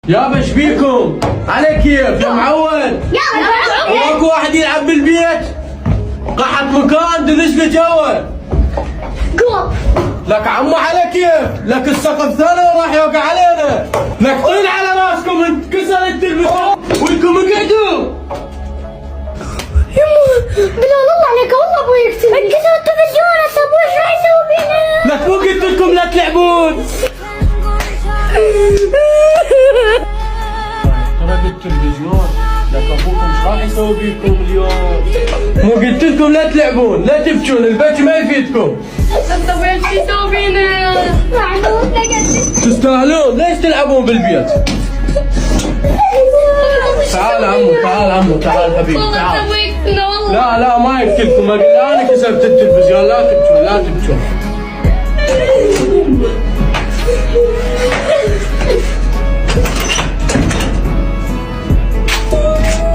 يابا ايش بيكم؟ على كيف يا معود؟ واكو واحد يلعب بالبيت؟ قحط مكان دلش له جوا. لك عمو على كيف؟ لك السقف ثاني راح يوقع علينا. لك طين على راسكم انكسر التلفزيون وانكم قعدوا. يمه بلا الله عليك والله ابوي يقتل. انكسر التلفزيون هسه ابوي ايش راح يسوي فينا؟ لك مو قلت لكم لا تلعبون؟ طرد التلفزيون. لك ابوكم ايش راح يسوي بيكم اليوم؟ مو قلت لكم لا تلعبون، لا تبكون، البكي ما يفيدكم. انت ابوي ايش يسوي فينا؟ معلوم لقيت تستاهلون، ليش تلعبون بالبيت؟ تعال عمو، تعال عمو، تعال حبيبي، تعال. لا ما يقتلكم، انا كسرت التلفزيون، لا تبكون لا تبكون.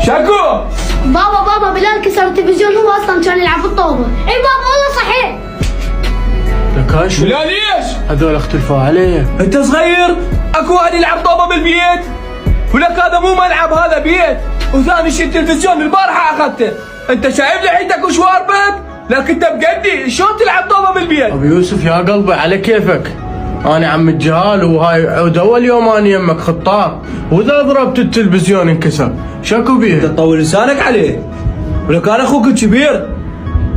شكو بابا بلال كسر التلفزيون، هو اصلا كان يلعب بالطوبه. اي بابا والله صحيح. لك بلال ليش؟ هذول اختلفوا عليك. انت صغير، اكو واحد يلعب طوبه بالبيت؟ ولك هذا مو ملعب، هذا بيت. وثاني شيء التلفزيون البارحه اخذته. انت شايف لحيتك وشواربك؟ لك انت بقدي شلون تلعب طوبه بالبيت؟ ابو يوسف يا قلبي على كيفك. انا عم الجهال وهاي عود اول يوم انا يمك خطار، واذا ضربت التلفزيون انكسر شكو بيه؟ تطول لسانك عليه. ولك انا اخوك الكبير.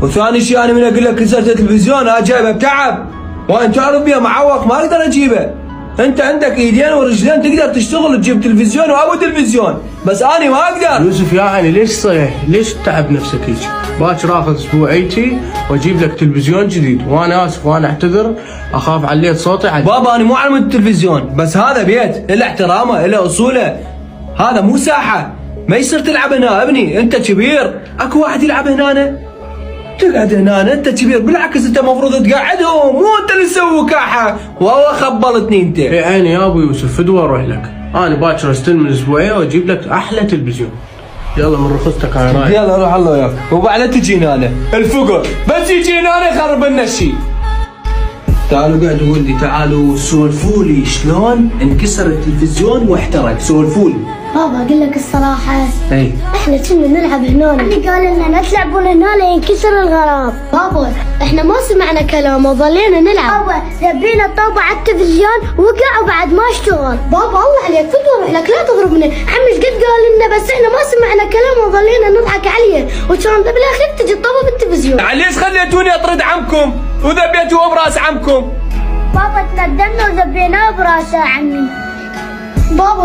وثاني شيء انا من اقول لك كسرت التلفزيون انا جايبه بتعب، وانا تعرف بيها معوق ما اقدر اجيبه. انت عندك ايدين ورجلين تقدر تشتغل تجيب تلفزيون وابو تلفزيون، بس انا ما اقدر. يوسف يا عيني ليش صيح؟ ليش تتعب نفسك هيك؟ باكر اخذ اسبوعيتي واجيب لك تلفزيون جديد، وانا اسف وانا اعتذر، اخاف عليت صوتي عليك. بابا انا مو على مود التلفزيون، بس هذا بيت له احترامه له اصوله. هذا مو ساحه، ما يصير تلعب هنا ابني، انت كبير. اكو واحد يلعب هنا تقعد هنا، انت كبير. بالعكس انت المفروض تقعدهم، مو انت اللي تسوي وكاحه. والله خبلتني انت. يا عيني يا ابو يوسف فدوه اروح لك، انا باكر استلم الاسبوعيه واجيب لك احلى تلفزيون. يلا من رخصتك انا رايح. يلا روح الله وياك، وبعدين تجينا انا الفقر، بس يجينا انا يخرب لنا الشيء. تعالوا قعدوا ولدي، تعالوا سولفوا لي شلون انكسر التلفزيون واحترق. سولفوا لي. بابا اقول لك الصراحه، اي احنا كنا نلعب هنا، اللي قال لنا لا تلعبون هنا لينكسر الغراب. بابا احنا ما سمعنا كلامه وظلينا نلعب. بابا ذبينا الطوبه على التلفزيون وقع وبعد ما اشتغل. بابا الله عليك فدوه اروح لك، لا تضربنا. عمي ايش قد قال لنا، بس احنا ما سمعنا كلامه وظلينا نضحك عليه، وكان بالاخير تجي الطوبه بالتلفزيون. ليش خليتوني اطرد عمكم وذبيتوه براس عمكم؟ بابا تندمنا وذبيناه براسه عمي. بابا